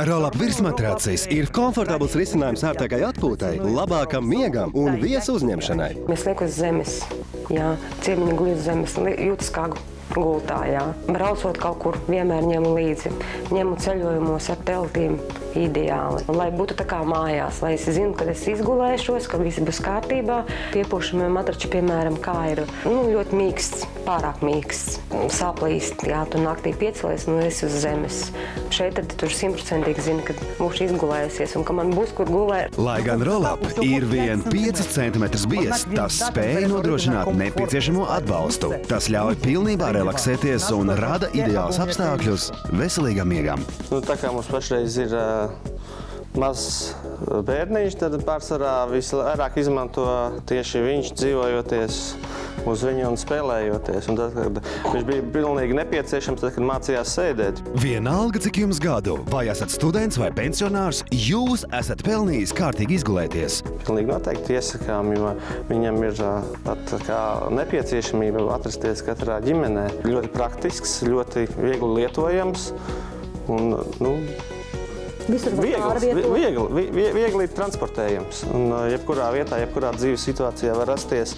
Roll-up virsmatracis ir komfortabls risinājums ērtākai atpūtai, labākam miegam un viesu uzņemšanai. Mēs liekam uz zemes, jā, ciemiņi guļ uz zemes, jūtas kā gultā, jā. Braucot kaut kur, vienmēr ņemu līdzi, ņemu ceļojumos ar teltīm ideāli. Lai būtu tā kā mājās, lai es zinu, kad es izgulēšos, ka visi būs kārtībā. Piepūšamie matrači, piemēram, kā ir ļoti mīksts, pārāk mīksts, saplīst, jā, tu naktī piecelies un esi uz zemes. Šeit tad tur 100% zini, kad būšu izgulējusies un ka man būs kur gulēt. Lai gan roll-up ir vien 5 cm biezs, tas spēj nodrošināt nepieciešamo atbalstu. Tas ļauj pilnībā relaksēties un rada ideāls apstākļus veselīgam miegam. Tā kā mums pašreiz ir mazs bērniņš, tad pārsvarā visvairāk izmanto tieši viņš dzīvojoties uz viņu un spēlējoties. Un tad, kad viņš bija pilnīgi nepieciešams, tad, kad mācījās sēdēt. Vienalga, cik jums gadu, vai esat students vai pensionārs, jūs esat pelnījis kārtīgi izgulēties. Pilnīgi noteikti iesakām, jo viņam ir tā kā nepieciešamība atrasties katrā ģimenē. Ļoti praktisks, ļoti viegli lietojams un, viegli transportējams. Un jebkurā vietā, jebkurā dzīves situācijā var rasties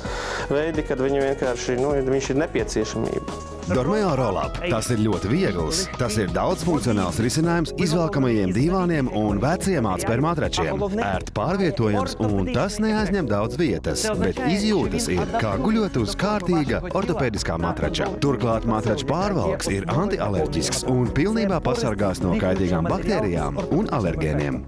veidi, kad viņu vienkārši, viņš ir nepieciešamība. Dormeo roll-up. Tas ir ļoti viegls. Tas ir daudzfunkcionāls risinājums izvelkamajiem divāniem un veciem atspēru matračiem. Ērti pārvietojams un tas neaizņem daudz vietas, bet izjūtas ir kā guļot uz kārtīga ortopēdiskā matrača. Turklāt matrača pārvalks ir antialerģisks un pilnībā pasargās no kaitīgām baktērijām un alergēniem.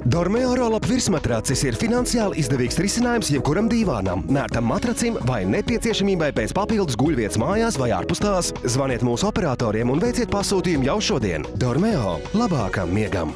Dormeo roll-up virsmatracis ir finansiāli izdevīgs risinājums jebkuram divānam, nērtam matracim vai nepieciešamībai pēc papildus guļvietas mājās vai ārpus tās. Zvaniet mūsu operatoriem un veiciet pasūtījumu jau šodien. Dormeo labākam miegam!